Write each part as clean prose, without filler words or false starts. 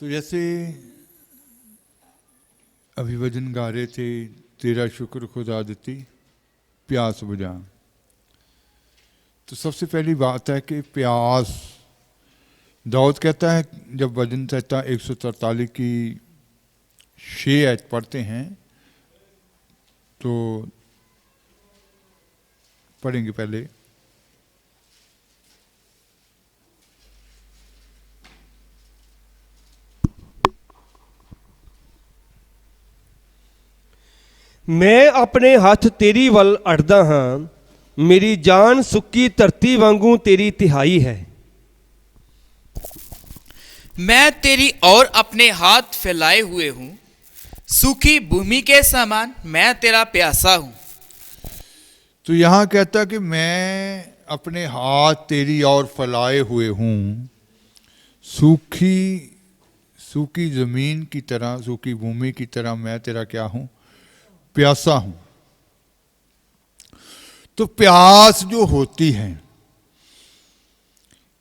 तो जैसे अभिभजन गा रहे थे, तेरा शुक्र खुदा देती प्यास बुझा। तो सबसे पहली बात है कि प्यास, दाऊद कहता है जब भजन संहिता 143 की 6 आयत पढ़ते हैं तो पढ़ेंगे पहले। मैं अपने हथ तेरी वल अड़दा हाँ, मेरी जान सुक्की धरती वांगू तेरी तिहाई है। मैं तेरी ओर अपने हाथ फैलाए हुए हूँ, सूखी भूमि के समान मैं तेरा प्यासा हूँ। तो यहाँ कहता कि मैं अपने हाथ तेरी ओर फैलाए हुए हूँ, सूखी जमीन की तरह, सूखी भूमि की तरह मैं तेरा क्या हूँ, प्यासा हूं। तो प्यास जो होती है,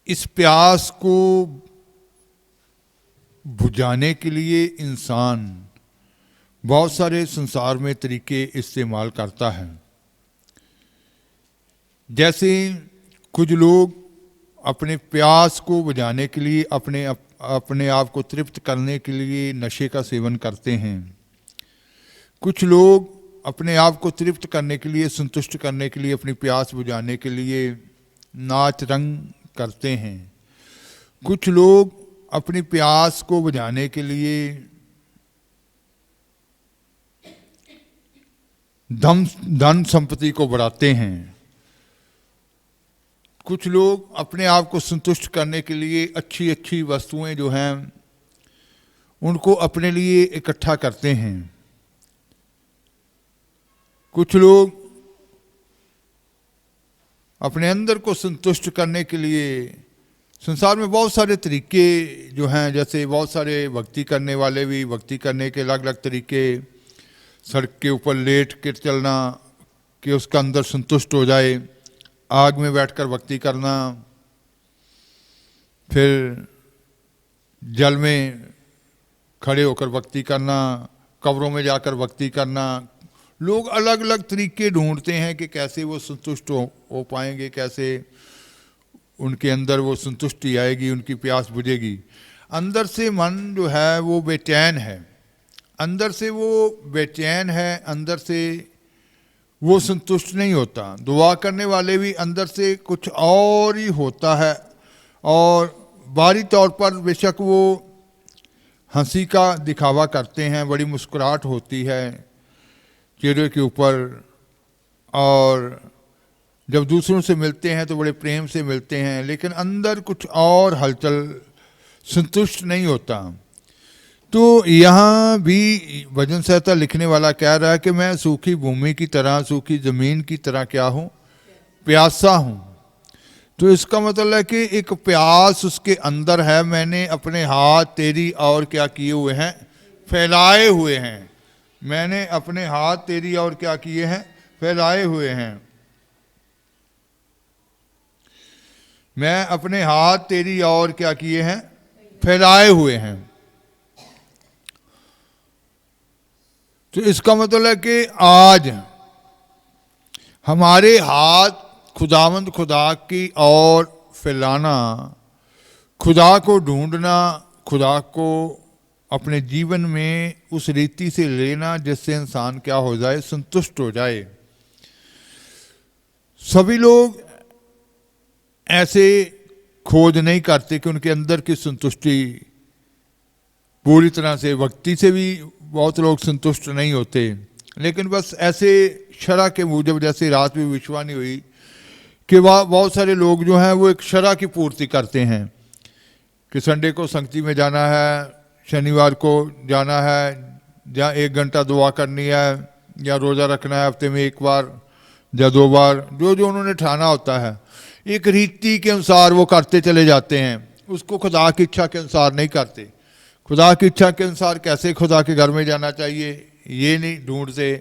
इस प्यास को बुझाने के लिए इंसान बहुत सारे संसार में तरीके इस्तेमाल करता है। जैसे कुछ लोग अपने प्यास को बुझाने के लिए अपने आप को तृप्त करने के लिए नशे का सेवन करते हैं। कुछ लोग अपने आप को तृप्त करने के लिए, संतुष्ट करने के लिए, अपनी प्यास बुझाने के लिए नाच रंग करते हैं। कुछ लोग अपनी प्यास को बुझाने के लिए धन संपत्ति को बढ़ाते हैं। कुछ लोग अपने आप को संतुष्ट करने के लिए अच्छी अच्छी वस्तुएं जो हैं उनको अपने लिए इकट्ठा करते हैं। कुछ लोग अपने अंदर को संतुष्ट करने के लिए, संसार में बहुत सारे तरीके जो हैं, जैसे बहुत सारे भक्ति करने वाले भी, भक्ति करने के अलग अलग तरीके, सड़क के ऊपर लेट के चलना कि उसका अंदर संतुष्ट हो जाए, आग में बैठकर भक्ति करना, फिर जल में खड़े होकर भक्ति करना, कब्रों में जाकर भक्ति करना। लोग अलग अलग तरीके ढूंढते हैं कि कैसे वो संतुष्ट हो पाएंगे, कैसे उनके अंदर वो संतुष्टि आएगी, उनकी प्यास बुझेगी। अंदर से मन जो है वो बेचैन है, अंदर से वो बेचैन है, अंदर से वो संतुष्ट नहीं होता। दुआ करने वाले भी अंदर से कुछ और ही होता है, और बाहरी तौर पर बेशक वो हंसी का दिखावा करते हैं, बड़ी मुस्कुराहट होती है चेहरे के ऊपर, और जब दूसरों से मिलते हैं तो बड़े प्रेम से मिलते हैं, लेकिन अंदर कुछ और हलचल, संतुष्ट नहीं होता। तो यहाँ भी भजन संहिता लिखने वाला कह रहा है कि मैं सूखी भूमि की तरह, सूखी जमीन की तरह क्या हूँ, प्यासा हूँ। तो इसका मतलब है कि एक प्यास उसके अंदर है। मैंने अपने हाथ तेरी और क्या किए हुए हैं, फैलाए हुए हैं। मैंने अपने हाथ तेरी और क्या किए हैं, फैलाए हुए हैं। मैं अपने हाथ तेरी और क्या किए हैं, फैलाए हुए हैं। तो इसका मतलब है कि आज हमारे हाथ खुदावंद खुदा की ओर फैलाना, खुदा को ढूंढना, खुदा को अपने जीवन में उस रीति से लेना जिससे इंसान क्या हो जाए, संतुष्ट हो जाए। सभी लोग ऐसे खोज नहीं करते कि उनके अंदर की संतुष्टि पूरी तरह से, भक्ति से भी बहुत लोग संतुष्ट नहीं होते, लेकिन बस ऐसे शरह के मूजब, जैसे रात में विश्वानी हुई कि वह बहुत सारे लोग जो हैं वो एक शरह की पूर्ति करते हैं कि संडे को संगति में जाना है, शनिवार को जाना है, या 1 घंटा दुआ करनी है, या रोज़ा रखना है हफ्ते में 1 बार या 2 बार, जो जो उन्होंने ठाना होता है, एक रीति के अनुसार वो करते चले जाते हैं। उसको खुदा की इच्छा के अनुसार नहीं करते। खुदा की इच्छा के अनुसार कैसे खुदा के घर में जाना चाहिए ये नहीं ढूंढते,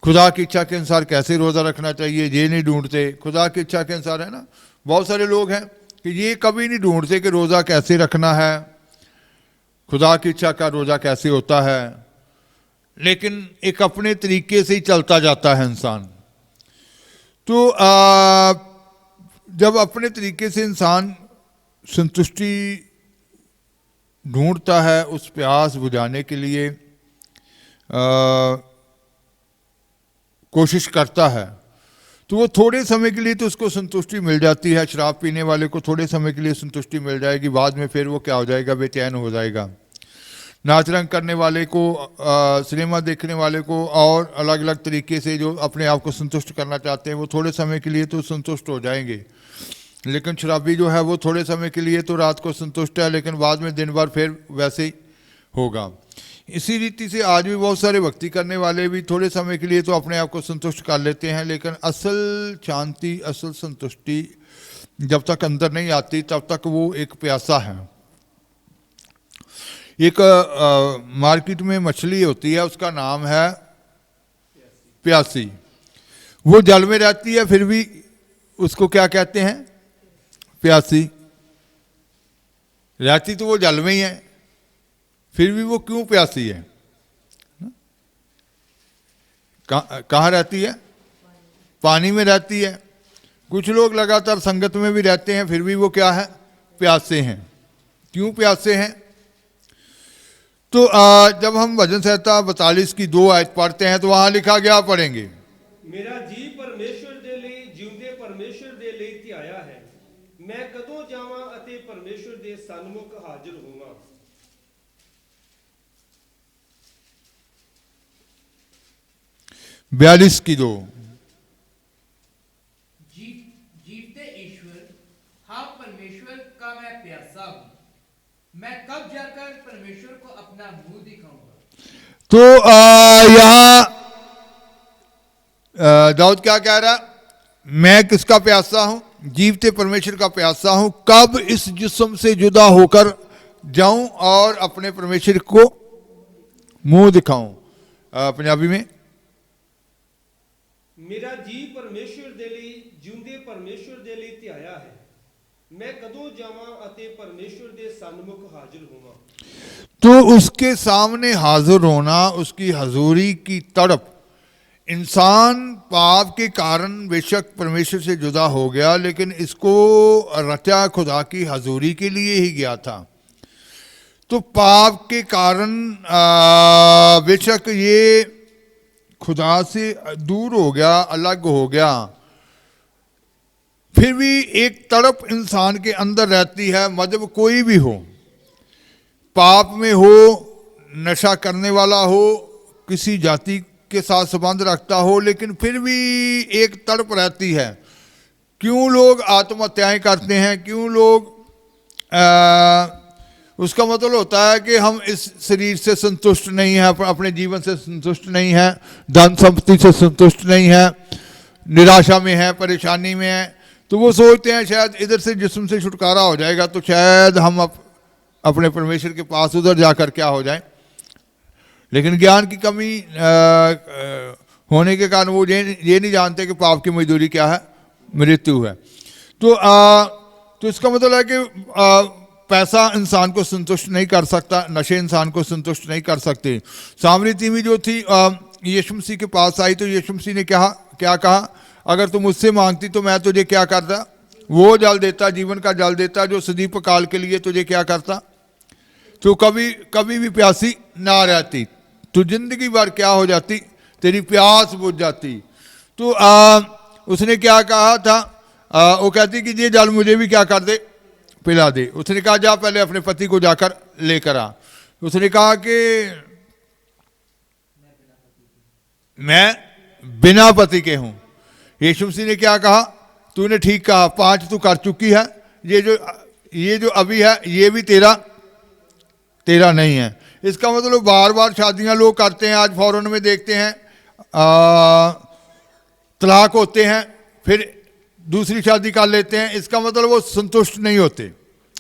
खुदा की इच्छा के अनुसार कैसे रोज़ा रखना चाहिए ये नहीं ढूंढते। खुदा की इच्छा के अनुसार, है ना, बहुत सारे लोग हैं कि ये कभी नहीं ढूंढते कि रोज़ा कैसे रखना है, खुदा की इच्छा का रोज़ा कैसे होता है, लेकिन एक अपने तरीके से ही चलता जाता है इंसान। तो जब अपने तरीके से इंसान संतुष्टि ढूंढता है उस प्यास बुझाने के लिए कोशिश करता है, तो वो थोड़े समय के लिए तो उसको संतुष्टि मिल जाती है। शराब पीने वाले को थोड़े समय के लिए संतुष्टि मिल जाएगी, बाद में फिर वो क्या हो जाएगा, बेचैन हो जाएगा। नाच रंग करने वाले को, सिनेमा देखने वाले को, और अलग अलग तरीके से जो अपने आप को संतुष्ट करना चाहते हैं, वो थोड़े समय के लिए तो संतुष्ट हो जाएंगे। लेकिन शराबी जो है वो थोड़े समय के लिए तो रात को संतुष्ट है, लेकिन बाद में दिन भर फिर वैसे ही होगा। इसी रीति से आज भी बहुत सारे भक्ति करने वाले भी थोड़े समय के लिए तो अपने आप को संतुष्ट कर लेते हैं, लेकिन असल शांति, असल संतुष्टि जब तक अंदर नहीं आती तब तक वो एक प्यासा है। एक मार्केट में मछली होती है, उसका नाम है प्यासी। वो जल में रहती है, फिर भी उसको क्या कहते हैं, प्यासी। रहती तो वो जल में ही है, फिर भी वो क्यों प्यासी है? कहाँ रहती है? पानी में रहती है। कुछ लोग लगातार संगत में भी रहते हैं, फिर भी वो क्या है, प्यासे हैं। क्यों प्यासे हैं? तो जब हम भजन संहिता 42 की 2 आयत पढ़ते हैं तो वहां लिखा गया, पढ़ेंगे, मेरा जी परमेश्वर दे ਲਈ ਜਿਉਂਦੇ परमेश्वर दे ਲਈ ਧਿਆਇਆ है, मैं कदों जावां ਅਤੇ परमेश्वर दे सन्मुख हाजिर होवां। 42 की 2। जीवते ईश्वर, हाँ परमेश्वर का मैं प्यासा हूँ, मैं कब जाकर परमेश्वर को अपना मुंह दिखाऊंगा। तो यहाँ दाऊद क्या कह रहा, मैं किसका प्यासा हूं? जीवते परमेश्वर का प्यासा हूं, कब इस जिस्म से जुदा होकर जाऊं और अपने परमेश्वर को मुंह दिखाऊं। पंजाबी में, मेरा जी परमेश्वर दे ਲਈ ਜਿਉਂਦੇ परमेश्वर दे ਲਈ ਧਿਆਇਆ है, मैं कदों जावां ਅਤੇ परमेश्वर दे सन्मुख हाजिर होवां। तो उसके सामने हाजिर होना, उसकी हजूरी की तड़प। इंसान पाप के कारण बेशक परमेश्वर से जुदा हो गया, लेकिन इसको रचा खुदा की हजूरी के लिए ही गया था। तो पाप के कारण बेशक ये खुदा से दूर हो गया, अलग हो गया, फिर भी एक तड़प इंसान के अंदर रहती है। मतलब कोई भी हो, पाप में हो, नशा करने वाला हो, किसी जाति के साथ संबंध रखता हो, लेकिन फिर भी एक तड़प रहती है। क्यों लोग आत्महत्याएं करते हैं, क्यों लोग उसका मतलब होता है कि हम इस शरीर से संतुष्ट नहीं हैं, अपने जीवन से संतुष्ट नहीं हैं, धन संपत्ति से संतुष्ट नहीं है, निराशा में है, परेशानी में है। तो वो सोचते हैं शायद इधर से जिस्म से छुटकारा हो जाएगा तो शायद हम अपने परमेश्वर के पास उधर जाकर क्या हो जाए। लेकिन ज्ञान की कमी होने के कारण वो ये नहीं जानते कि पाप की मजदूरी क्या है, मृत्यु है। तो इसका मतलब है कि पैसा इंसान को संतुष्ट नहीं कर सकता, नशे इंसान को संतुष्ट नहीं कर सकते। सामरी तीमी जो थी यीशु मसीह के पास आई, तो यीशु मसीह ने क्या कहा, अगर तुम मुझसे मांगती तो मैं तुझे क्या करता, वो जल देता, जीवन का जल देता, जो सदीप काल के लिए तुझे क्या करता, तो कभी भी प्यासी ना रहती, तो जिंदगी भर क्या हो जाती, तेरी प्यास बुझ जाती। तो उसने क्या कहा था, वो कहती कि ये जल मुझे भी क्या कर दे, पिला दे। उसने कहा जा पहले अपने पति को जाकर लेकर आ। उसने कहा कि मैं बिना पति के हूं। यीशु मसीह ने क्या कहा, तूने ठीक कहा, 5 तू कर चुकी है, ये जो अभी है ये भी तेरा नहीं है। इसका मतलब बार बार शादियां लोग करते हैं। आज फॉरेन में देखते हैं तलाक होते हैं, फिर दूसरी शादी कर लेते हैं। इसका मतलब वो संतुष्ट नहीं होते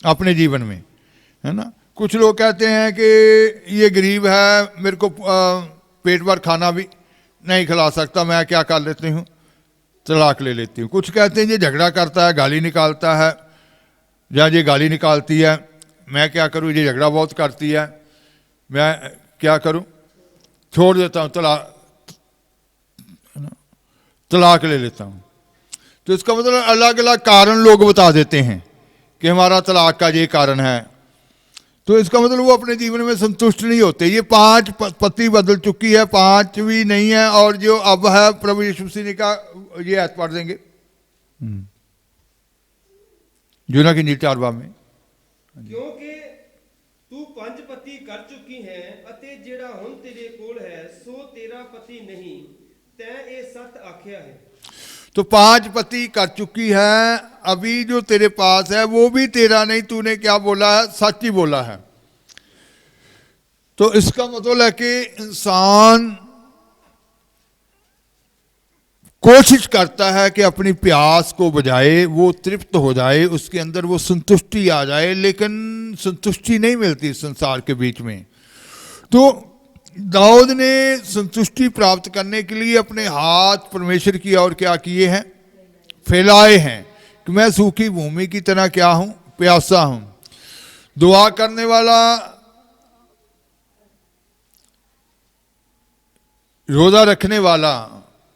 अपने जीवन में, है ना। कुछ लोग कहते हैं कि ये गरीब है, मेरे को पेट भर खाना भी नहीं खिला सकता, मैं क्या कर लेती हूँ, तलाक ले लेती हूँ। कुछ कहते हैं ये झगड़ा करता है, गाली निकालता है, या ये गाली निकालती है, मैं क्या करूँ, ये झगड़ा बहुत करती है, मैं क्या करूँ, छोड़ देता हूँ, तलाक ले लेता हूँ। तो इसका मतलब अलग अलग कारण लोग बता देते हैं कि हमारा तलाक का ये कारण है। तो इसका मतलब वो अपने जीवन में संतुष्ट नहीं होते। ये 5 पति बदल चुकी है, 5वीं नहीं है, और जो अब है प्रभु यीशु मसीह ने कहा ये ऐत पढ़ देंगे यूहन्ना की इंजील 4 बाब में, क्योंकि तू 5 पति कर चुकी है ਅਤੇ ਜਿਹੜਾ ਹੁਣ ਤੇਰੇ ਕੋਲ ਹੈ ਸੋ ਤੇਰਾ ਪਤੀ ਨਹੀਂ ਤੈਂ ਇਹ ਸੱਚ ਆਖਿਆ ਹੈ। तो 5 पति कर चुकी है, अभी जो तेरे पास है वो भी तेरा नहीं, तूने क्या बोला है, सच ही बोला है। तो इसका मतलब है कि इंसान कोशिश करता है कि अपनी प्यास को बुझाए, वो तृप्त हो जाए, उसके अंदर वो संतुष्टि आ जाए, लेकिन संतुष्टि नहीं मिलती संसार के बीच में। तो दाऊद ने संतुष्टि प्राप्त करने के लिए अपने हाथ परमेश्वर की ओर क्या किए हैं, फैलाए हैं कि मैं सूखी भूमि की तरह क्या हूं, प्यासा हूं। दुआ करने वाला, रोजा रखने वाला,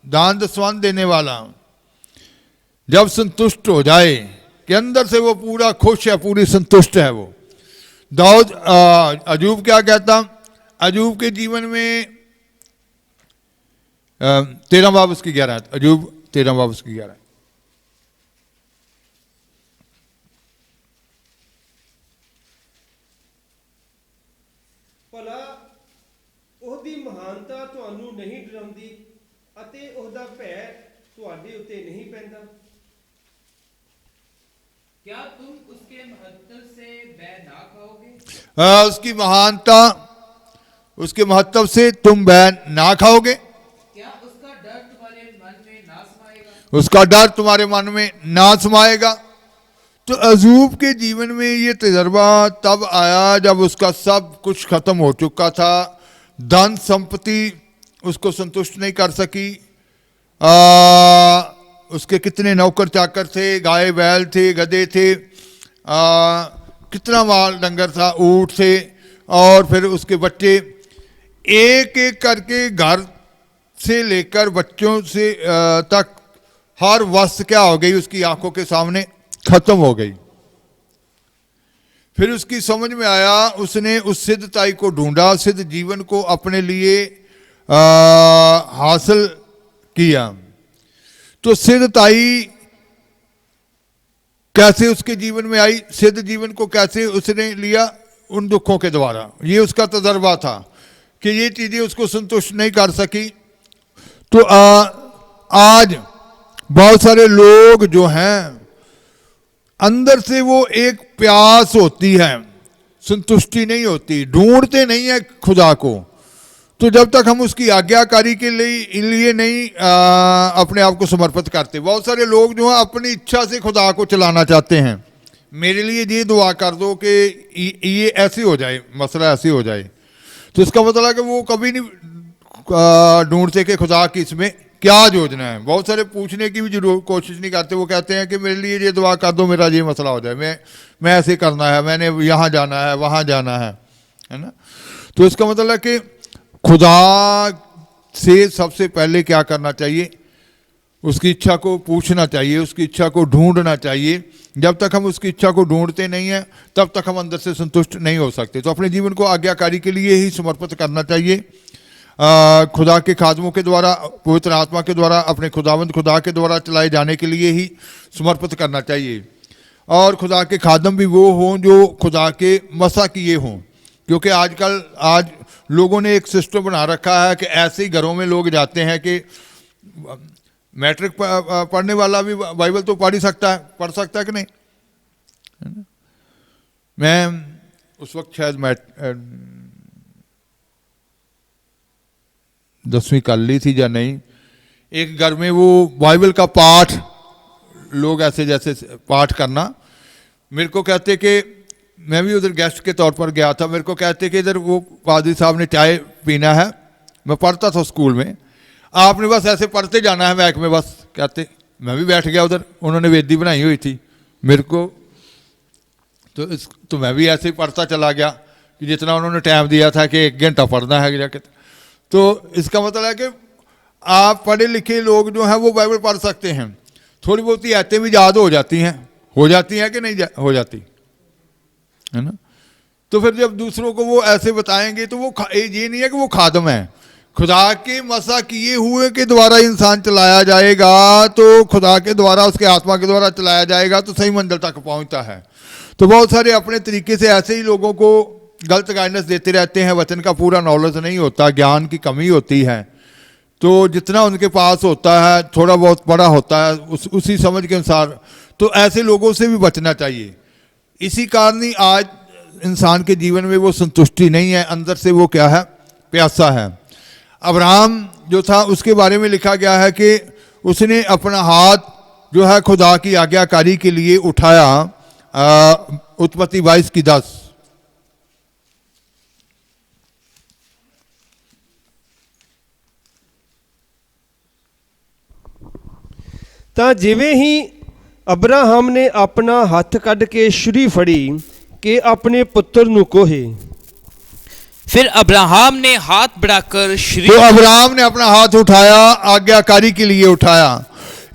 दान दसवंध देने वाला जब संतुष्ट हो जाए कि अंदर से वो पूरा खुश है, पूरी संतुष्ट है वो। दाऊद अयूब क्या कहता, अयूब के जीवन में 13 बाब उसकी 11, अयूब 13 बाब उसकी 11, ਭਲਾ ਉਹਦੀ ਮਹਾਨਤਾ ਤੁਹਾਨੂੰ ਨਹੀਂ ਡਰਾਉਂਦੀ ਅਤੇ ਉਹਦਾ ਭੈ ਤੁਹਾਡੇ ਉੱਤੇ नहीं ਪੈਂਦਾ। क्या तुम उसके महत्व से बैर ना खाओगे? उसकी महानता, उसके महत्व से तुम बैन ना खाओगे। क्या उसका डर तुम्हारे मन में ना समाएगा? उसका डर तुम्हारे मन में ना समाएगा। तो अयूब के जीवन में ये तजर्बा तब आया जब उसका सब कुछ खत्म हो चुका था, धन संपत्ति उसको संतुष्ट नहीं कर सकी, उसके कितने नौकर चाकर थे, गाय बैल थे, गधे थे, कितना माल डंगर था, ऊँट थे, और फिर उसके बच्चे, एक एक करके घर से लेकर बच्चों से तक हर वस्तु क्या हो गई, उसकी आंखों के सामने खत्म हो गई। फिर उसकी समझ में आया, उसने उस सिद्धताई को ढूंढा, सिद्ध जीवन को अपने लिए हासिल किया। तो सिद्धताई कैसे उसके जीवन में आई, सिद्ध जीवन को कैसे उसने लिया, उन दुखों के द्वारा। ये उसका तजर्बा था कि ये चीजें उसको संतुष्ट नहीं कर सकी। तो आज बहुत सारे लोग जो हैं अंदर से वो एक प्यास होती है, संतुष्टि नहीं होती, ढूंढते नहीं है खुदा को। तो जब तक हम उसकी आज्ञाकारी के लिए नहीं अपने आप को समर्पित करते, बहुत सारे लोग जो हैं अपनी इच्छा से खुदा को चलाना चाहते हैं। मेरे लिए ये दुआ कर दो कि ये ऐसे हो जाए, मसला ऐसे हो जाए। तो इसका मतलब है कि वो कभी नहीं ढूंढते कि खुदा की इसमें क्या योजना है। बहुत सारे पूछने की भी जरूर कोशिश नहीं करते, वो कहते हैं कि मेरे लिए ये दुआ कर दो, मेरा ये मसला हो जाए, मैं ऐसे करना है, मैंने यहाँ जाना है, वहाँ जाना है ना। तो इसका मतलब है कि खुदा से सबसे पहले क्या करना चाहिए, उसकी इच्छा को पूछना चाहिए, उसकी इच्छा को ढूंढना चाहिए। जब तक हम उसकी इच्छा को ढूंढते नहीं हैं तब तक हम अंदर से संतुष्ट नहीं हो सकते। तो अपने जीवन को आज्ञाकारी के लिए ही समर्पित करना चाहिए, खुदा के खादमों के द्वारा, पवित्र आत्मा के द्वारा, अपने खुदावंद खुदा के द्वारा चलाए जाने के लिए ही समर्पित करना चाहिए। और खुदा के खादम भी वो हों जो खुदा के मसा किए हों, क्योंकि आज लोगों ने एक सिस्टम बना रखा है कि ऐसे ही घरों में लोग जाते हैं कि मैट्रिक पढ़ने वाला भी बाइबल तो पढ़ सकता है कि नहीं। मैं उस वक्त शायद 10वीं कर ली थी या नहीं, एक घर में वो बाइबल का पाठ, लोग ऐसे जैसे पाठ करना, मेरे को कहते कि मैं भी उधर गेस्ट के तौर पर गया था, मेरे को कहते कि इधर वो पादरी साहब ने चाय पीना है, मैं पढ़ता था स्कूल में, आपने बस ऐसे पढ़ते जाना है मैक में, बस कहते। मैं भी बैठ गया उधर, उन्होंने वेदी बनाई हुई थी, मेरे को तो मैं भी ऐसे ही पढ़ता चला गया कि जितना उन्होंने टाइम दिया था कि 1 घंटा पढ़ना है जाके। तो इसका मतलब है कि आप पढ़े लिखे लोग जो हैं वो बाइबल पढ़ सकते हैं, थोड़ी बहुत ही आयतें भी याद हो जाती हैं कि नहीं हो जाती है ना। तो फिर जब दूसरों को वो ऐसे बताएंगे तो वो ये नहीं है कि वो खादम है, खुदा के मसा किए हुए के द्वारा इंसान चलाया जाएगा, तो खुदा के द्वारा उसके आत्मा के द्वारा चलाया जाएगा तो सही मंजिल तक पहुंचता है। तो बहुत सारे अपने तरीके से ऐसे ही लोगों को गलत गाइडेंस देते रहते हैं, वचन का पूरा नॉलेज नहीं होता, ज्ञान की कमी होती है। तो जितना उनके पास होता है, थोड़ा बहुत पढ़ा होता है, उसी समझ के अनुसार, तो ऐसे लोगों से भी बचना चाहिए। इसी कारण ही आज इंसान के जीवन में वो संतुष्टि नहीं है, अंदर से वो क्या है, प्यासा है। अब्राहम जो था उसके बारे में लिखा गया है कि उसने अपना हाथ जो है खुदा की आज्ञाकारी के लिए उठाया। उत्पत्ति 22:10। ਤਾਂ ਜਿਵੇਂ ਹੀ ਅਬਰਾਹਮ ਨੇ ਆਪਣਾ ਹੱਥ ਕੱਢ ਕੇ ਛੁਰੀ ਫੜੀ ਕਿ ਆਪਣੇ ਪੁੱਤਰ ਨੂੰ ਕੋਹੇ। फिर अब्राहम ने हाथ बढ़ाकर श्री तो अब्राहम ने अपना हाथ उठाया, आज्ञाकारी के लिए उठाया।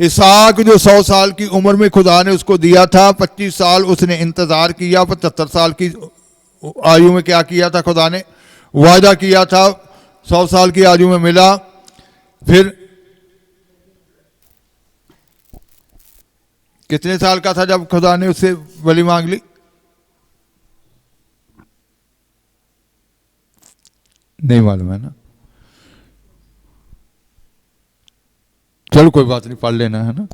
इसहाक जो 100 साल की उम्र में खुदा ने उसको दिया था, 25 साल उसने इंतजार किया। 75 साल की आयु में क्या किया था खुदा ने, वायदा किया था, 100 साल की आयु में मिला। फिर कितने साल का था जब खुदा ने उससे बलि मांग ली, नहीं मालूम है ना। चलो कोई बात नहीं, पढ़ लेना है ना।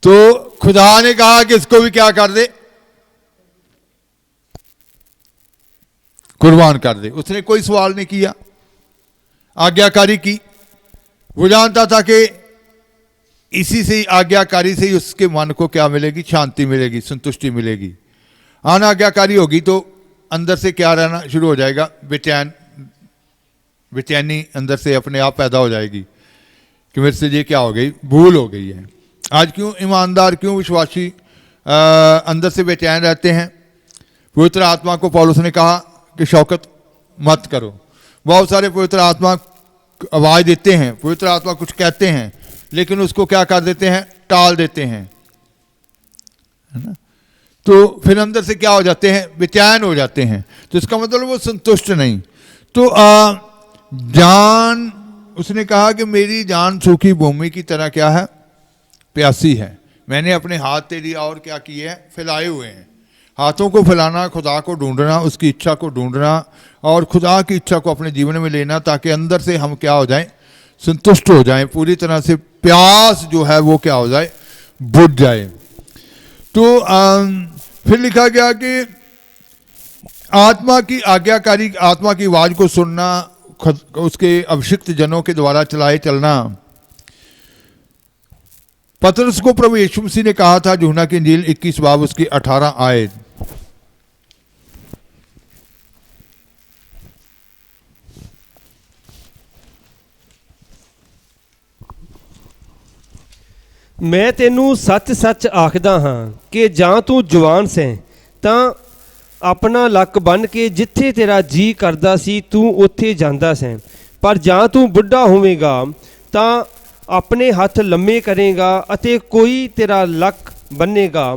तो खुदा ने कहा कि इसको भी क्या कर दे, कुर्बान कर दे। उसने कोई सवाल नहीं किया, आज्ञाकारी की। वो जानता था कि इसी से ही, आज्ञाकारी से ही उसके मन को क्या मिलेगी, शांति मिलेगी, संतुष्टि मिलेगी। अनाज्ञाकारी होगी तो अंदर से क्या रहना शुरू हो जाएगा, बेचैनी अंदर से अपने आप पैदा हो जाएगी कि मेरे से ये क्या हो गई, भूल हो गई है। आज क्यों ईमानदार, क्यों विश्वासी अंदर से बेचैन रहते हैं। पवित्र आत्मा को पौलुस ने कहा कि शौकत मत करो। बहुत सारे पवित्र आत्मा आवाज़ देते हैं, पवित्र आत्मा कुछ कहते हैं, लेकिन उसको क्या कर देते हैं, टाल देते हैं, है ना। तो फिर अंदर से क्या हो जाते हैं, बेचैन हो जाते हैं। तो इसका मतलब वो संतुष्ट नहीं। तो जान, उसने कहा कि मेरी जान सूखी भूमि की तरह क्या है, प्यासी है। मैंने अपने हाथ तेरी और क्या किए हैं, फैलाए हुए हैं। हाथों को फैलाना, खुदा को ढूंढना, उसकी इच्छा को ढूंढना और खुदा की इच्छा को अपने जीवन में लेना, ताकि अंदर से हम क्या हो जाएं, संतुष्ट हो जाएं, पूरी तरह से प्यास जो है वो क्या हो जाए, बुझ जाए। तो फिर लिखा गया कि आत्मा की आज्ञाकारी, आत्मा की आवाज को सुनना, उसके अभिषिक्त जनों के द्वारा चलाए चलना। पतरस को प्रभु यीशु मसीह ने कहा था, यूहन्ना की इंजील 21 बाब उसकी 18 आयत, ਮੈਂ ਤੈਨੂੰ ਸੱਚ-ਸੱਚ ਆਖਦਾ ਹਾਂ ਕਿ ਜਾਂ ਤੂੰ ਜਵਾਨ ਸੈਂ ਤਾਂ ਆਪਣਾ ਲੱਕ ਬੰਨ੍ਹ ਕੇ ਜਿੱਥੇ ਤੇਰਾ ਜੀ ਕਰਦਾ ਸੀ ਤੂੰ ਉੱਥੇ ਜਾਂਦਾ ਸੈਂ, ਪਰ ਜਾਂ ਤੂੰ ਬੁੱਢਾ ਹੋਵੇਂਗਾ ਤਾਂ ਆਪਣੇ ਹੱਥ ਲੰਮੇ ਕਰੇਗਾ ਅਤੇ ਕੋਈ ਤੇਰਾ ਲੱਕ ਬੰਨੇਗਾ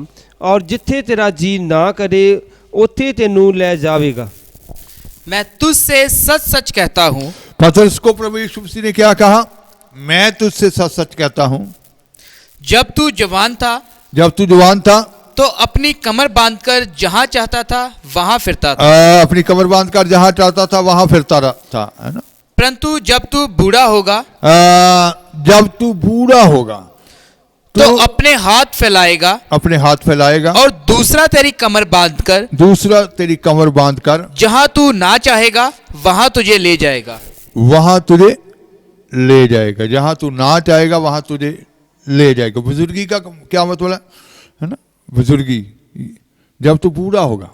ਔਰ ਜਿੱਥੇ ਤੇਰਾ ਜੀ ਨਾ ਕਰੇ ਉੱਥੇ ਤੈਨੂੰ ਲੈ ਜਾਵੇਗਾ। मैं तुझसे सच सच कहता हूँ। पतरस को प्रभु यीशु मसीह ने क्या कहा, मैं तुझसे सच सच कहता हूँ, जब तू जवान था, जब तू जवान था तो अपनी कमर बांधकर जहां चाहता था वहां फिरता था। अपनी कमर बांधकर जहां चाहता था वहां फिरता था, है ना। परंतु जब तू बूढ़ा होगा, जब तू बूढ़ा होगा तो अपने हाथ फैलाएगा, अपने हाथ फैलाएगा और दूसरा तेरी कमर बांधकर, दूसरा तेरी कमर बांधकर जहां तू ना चाहेगा वहां तुझे ले जाएगा, वहां तुझे ले जाएगा, जहां तू ना चाहेगा वहां तुझे ले जाएगा। बुजुर्गी का क्या मतलब है ना, बुजुर्गी जब तू बूढ़ा होगा,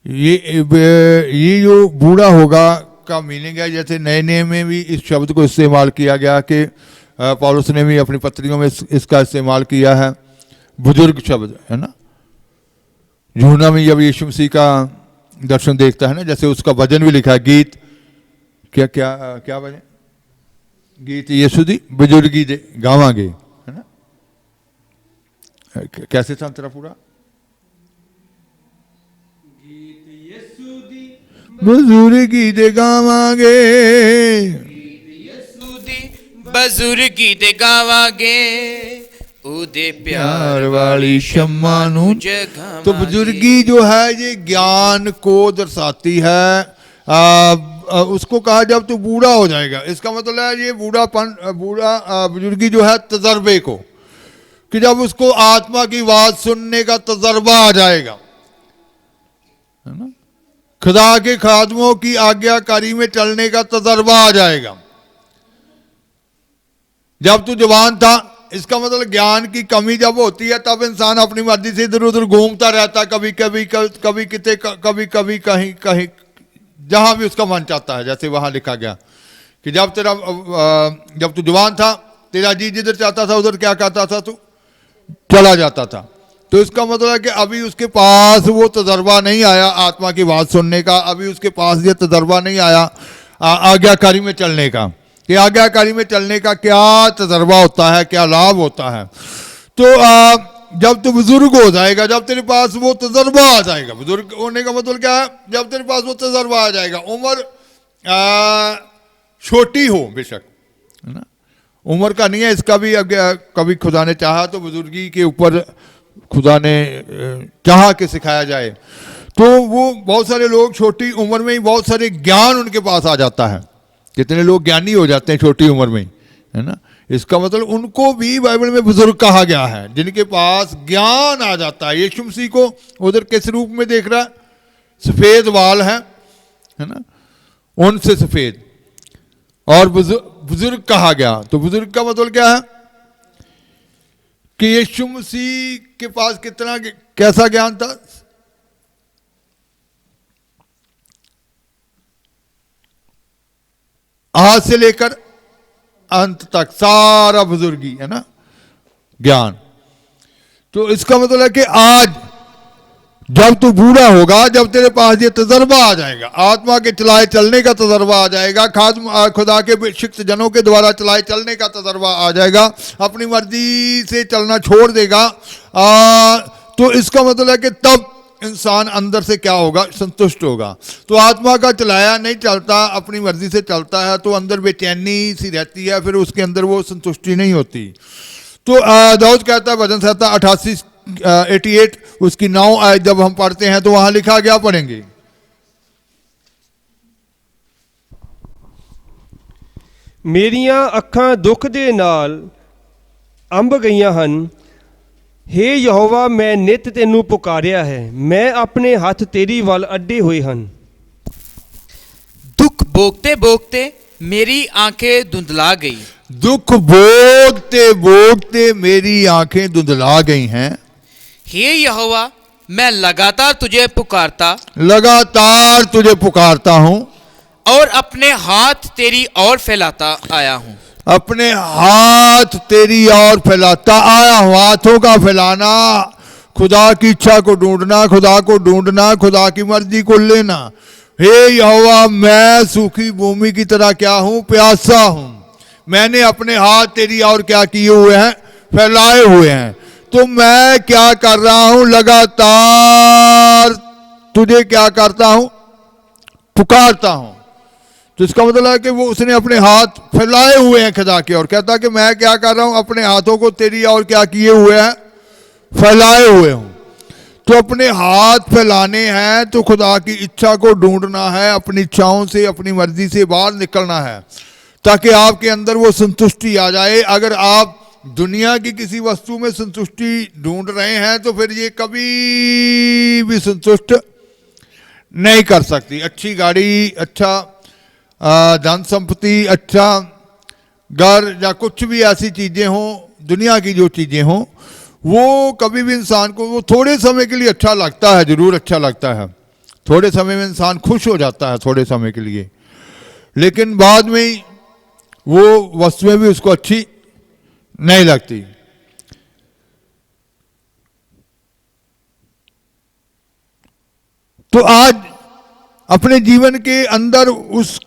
ये जो बूढ़ा होगा का मीनिंग है, जैसे नए नए में भी इस शब्द को इस्तेमाल किया गया कि पौलुस ने भी अपनी पत्रियों में इसका इस्तेमाल किया है। बुजुर्ग शब्द है ना। यूहन्ना में जब यीशु मसीह का दर्शन देखता है ना, जैसे उसका भजन भी लिखा है, गीत क्या क्या क्या भजन, गीत यीशु दी बुजुर्गी दे गावांगे, है ना। कैसे था तेरा पूरा, बुजुर्गी दे गावांगे, ਯਿਸੂ ਦੀ ਬਜ਼ੁਰਗੀ ਦੇ ਗਾਵਾਂਗੇ, ਉਹਦੇ प्यार वाली शम्मा नू। ਜਗਾਵਾਂਗੇ। तो बुजुर्गी जो है ये ज्ञान को दर्शाती है। उसको कहा जब तू बूढ़ा हो जाएगा, इसका मतलब है ये बुजुर्गी जो है तजर्बे को, कि जब उसको आत्मा की आवाज सुनने का तजर्बा आ जाएगा, है ना, खुदा के खादमों की आज्ञाकारी में चलने का तजर्बा आ जाएगा। जब तू जवान था, इसका मतलब ज्ञान की कमी जब होती है तब इंसान अपनी मर्जी से इधर उधर घूमता रहता, कभी कभी कभी किते कभी कभी कहीं कहीं जहां भी उसका मन चाहता है। जैसे वहां लिखा गया कि जब तू जवान था, तेरा जी जिधर चाहता था उधर क्या करता था, तू चला जाता था। तो इसका मतलब है कि अभी उसके पास वो तजर्बा नहीं आया आत्मा की बात सुनने का, अभी उसके पास ये तजर्बा नहीं आया आज्ञाकारी में चलने का, कि आज्ञाकारी में चलने का क्या तजर्बा होता है, क्या लाभ होता है। तो जब तू बुजुर्ग हो जाएगा, जब तेरे पास वो तजर्बा आ जाएगा, बुजुर्ग होने का मतलब क्या है, जब तेरे पास वो तजर्बा आ जाएगा, उम्र छोटी हो बेशक, है ना, उम्र का नहीं है, इसका भी कभी खुदा ने चाहा तो बुजुर्गी के ऊपर खुदा ने चाहा कि सिखाया जाए। तो वो बहुत सारे लोग छोटी उम्र में ही बहुत सारे ज्ञान उनके पास आ जाता है। कितने लोग ज्ञानी हो जाते हैं छोटी उम्र में, है ना। इसका मतलब उनको भी बाइबल में बुजुर्ग कहा गया है, जिनके पास ज्ञान आ जाता है। यीशु मसीह को उधर किस रूप में देख रहा है, सफेद बाल है ना, उनसे सफेद, और बुजुर्ग कहा गया। तो बुजुर्ग का मतलब क्या है कि यीशु मसीह के पास कैसा ज्ञान था, आज से लेकर अंत तक सारा बुजुर्गी, है ना, ज्ञान। तो इसका मतलब है कि आज जब तू बूढ़ा होगा, जब तेरे पास ये तजर्बा आ जाएगा, आत्मा के चलाए चलने का तजर्बा आ जाएगा, खुदा के शिक्त जनों के द्वारा चलाए चलने का तजर्बा आ जाएगा, अपनी मर्जी से चलना छोड़ देगा, तो इसका मतलब है कि तब इंसान अंदर से क्या होगा, संतुष्ट होगा। तो आत्मा का चलाया नहीं चलता, अपनी मर्जी से चलता है, तो अंदर बेचैनी सी रहती है, फिर उसके अंदर वो संतुष्टि नहीं होती। तो दाऊद कहता है भजन संहिता 88 उसकी 9 आयत जब हम पढ़ते हैं तो वहां लिखा गया, पढ़ेंगे, ਮੇਰੀਆਂ ਅੱਖਾਂ ਦੁੱਖ ਦੇ ਨਾਲ ਅੰਬ ਗਈਆਂ ਹਨ, हे ਯਹੋਵਾ ਮੈਂ ਨਿਤ ਤੈਨੂੰ ਪੁਕਾਰਿਆ ਹੈ, ਮੈਂ ਆਪਣੇ ਹੱਥ ਤੇਰੀ ਵੱਲ ਅੱਡੇ ਹੋਏ ਹਨ। दुख भोगते भोगते मेरी आंखें धुंधला गई, दुख भोगते भोगते मेरी आंखें धुंधला गई हैं। हे यहोवा मैं लगातार तुझे पुकारता हूँ और अपने हाथ तेरी ओर फैलाता आया हूँ। अपने हाथ तेरी ओर फैलाता आया हूँ। हाथों का फैलाना, खुदा की इच्छा को ढूंढना, खुदा को ढूंढना, खुदा की मर्जी को लेना। हे यहोवा मैं सूखी भूमि की तरह क्या हूँ, प्यासा हूँ। मैंने अपने हाथ तेरी ओर क्या किए हुए हैं, फैलाए हुए हैं। तो मैं क्या कर रहा हूँ, लगातार तुझे क्या करता हूँ, पुकारता हूँ। तो इसका मतलब है कि वो उसने अपने हाथ फैलाए हुए हैं खुदा के, और कहता कि मैं क्या कर रहा हूं, अपने हाथों को तेरी और क्या किए हुए हैं, फैलाए हुए हूं। तो अपने हाथ फैलाने हैं तो खुदा की इच्छा को ढूंढना है, अपनी इच्छाओं से, अपनी मर्जी से बाहर निकलना है, ताकि आपके अंदर वो संतुष्टि आ जाए। अगर आप दुनिया की किसी वस्तु में संतुष्टि ढूंढ रहे हैं तो फिर ये कभी भी संतुष्ट नहीं कर सकती। अच्छी गाड़ी, अच्छा धन संपत्ति, अच्छा घर, या कुछ भी ऐसी चीजें हों, दुनिया की जो चीजें हों, वो कभी भी इंसान को, वो थोड़े समय के लिए अच्छा लगता है, जरूर अच्छा लगता है, थोड़े समय में इंसान खुश हो जाता है थोड़े समय के लिए, लेकिन बाद में वो वस्तुएं भी उसको अच्छी नहीं लगती। तो आज अपने जीवन के अंदर उस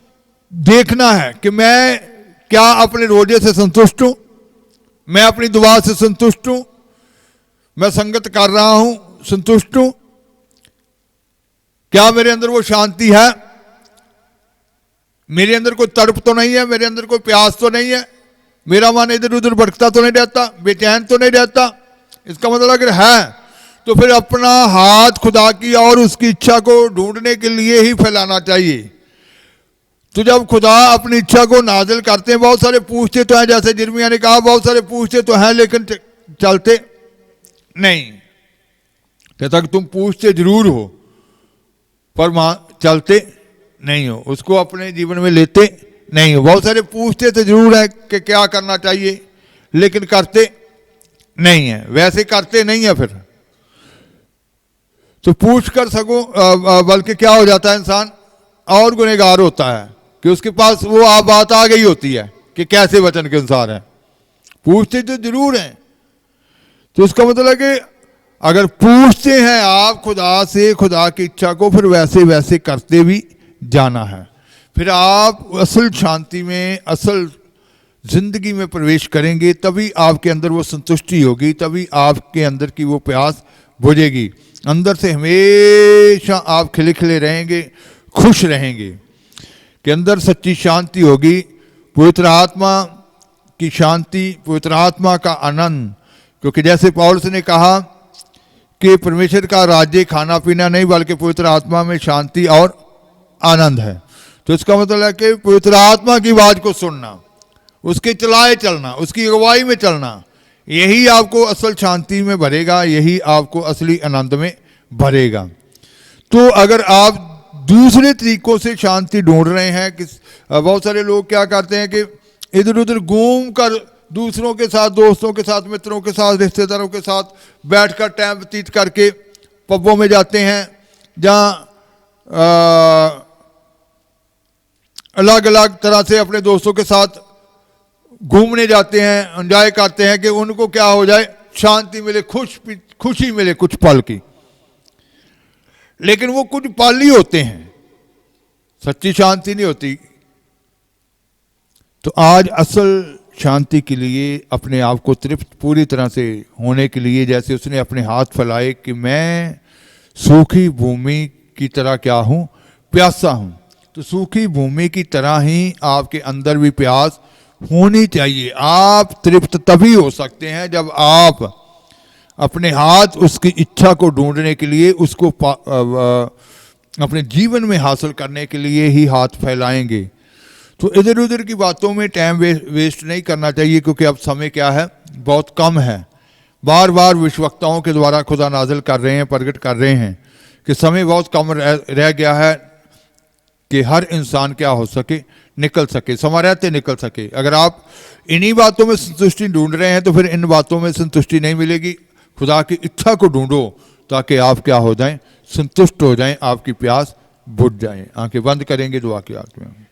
देखना है कि मैं क्या अपने रोजे से संतुष्ट हूं, मैं अपनी दुआ से संतुष्ट हूं, मैं संगत कर रहा हूं संतुष्ट हूं, क्या मेरे अंदर वो शांति है, मेरे अंदर कोई तड़प तो नहीं है, मेरे अंदर कोई प्यास तो नहीं है, मेरा मन इधर उधर भटकता तो नहीं रहता, बेचैन तो नहीं रहता। इसका मतलब अगर है तो फिर अपना हाथ खुदा की और उसकी इच्छा को ढूंढने के लिए ही फैलाना चाहिए। तो जब खुदा अपनी इच्छा को नाजिल करते हैं, बहुत सारे पूछते तो हैं, जैसे जिर्मिया ने कहा बहुत सारे पूछते तो हैं लेकिन चलते नहीं। जब तक तुम पूछते जरूर हो पर चलते नहीं हो, उसको अपने जीवन में लेते नहीं हो। बहुत सारे पूछते तो जरूर है कि क्या करना चाहिए, लेकिन करते नहीं है, वैसे करते नहीं है। फिर तो पूछ कर सको बल्कि क्या हो जाता है, इंसान और गुनहगार होता है कि उसके पास वो बात आ गई होती है कि कैसे वचन के अनुसार है। पूछते तो जरूर हैं, तो उसका मतलब है कि अगर पूछते हैं आप खुदा से खुदा की इच्छा को, फिर वैसे वैसे करते भी जाना है। फिर आप असल शांति में, असल जिंदगी में प्रवेश करेंगे, तभी आपके अंदर वो संतुष्टि होगी, तभी आपके अंदर की वो प्यास बुझेगी। अंदर से हमेशा आप खिले खिले रहेंगे, खुश रहेंगे कि अंदर सच्ची शांति होगी, पवित्र आत्मा की शांति, पवित्र आत्मा का आनंद। क्योंकि जैसे पौलुस ने कहा कि परमेश्वर का राज्य खाना पीना नहीं बल्कि पवित्र आत्मा में शांति और आनंद है। तो इसका मतलब है कि पवित्र आत्मा की आवाज को सुनना, उसके चलाए चलना, उसकी अगुवाई में चलना, यही आपको असल शांति में भरेगा, यही आपको असली आनंद में भरेगा। तो अगर आप दूसरे तरीकों से शांति ढूंढ रहे हैं कि बहुत सारे लोग क्या करते हैं कि इधर उधर घूम कर दूसरों के साथ, दोस्तों के साथ, मित्रों के साथ, रिश्तेदारों के साथ बैठकर टाइम व्यतीत करके पब्बों में जाते हैं, जहाँ अलग अलग तरह से अपने दोस्तों के साथ घूमने जाते हैं, एंजॉय करते हैं कि उनको क्या हो जाए, शांति मिले, खुशी मिले कुछ पल की। लेकिन वो कुछ पल ही होते हैं, सच्ची शांति नहीं होती। तो आज असल शांति के लिए, अपने आप को तृप्त पूरी तरह से होने के लिए, जैसे उसने अपने हाथ फैलाए कि मैं सूखी भूमि की तरह क्या हूं, प्यासा हूं। तो सूखी भूमि की तरह ही आपके अंदर भी प्यास होनी चाहिए। आप तृप्त तभी हो सकते हैं जब आप अपने हाथ उसकी इच्छा को ढूंढने के लिए, उसको अपने जीवन में हासिल करने के लिए ही हाथ फैलाएंगे। तो इधर उधर की बातों में टाइम वेस्ट नहीं करना चाहिए, क्योंकि अब समय क्या है, बहुत कम है। बार बार विश्ववक्ताओं के द्वारा खुदा नाजिल कर रहे हैं, प्रकट कर रहे हैं कि समय बहुत कम रह गया है कि हर इंसान क्या हो सके, निकल सके, समय रहते निकल सके। अगर आप इन्हीं बातों में संतुष्टि ढूंढ रहे हैं तो फिर इन बातों में संतुष्टि नहीं मिलेगी। खुदा की इच्छा को ढूंढो ताकि आप क्या हो जाएं, संतुष्ट हो जाएं, आपकी प्यास बुझ जाए। आंखें बंद करेंगे दुआ की आंख में।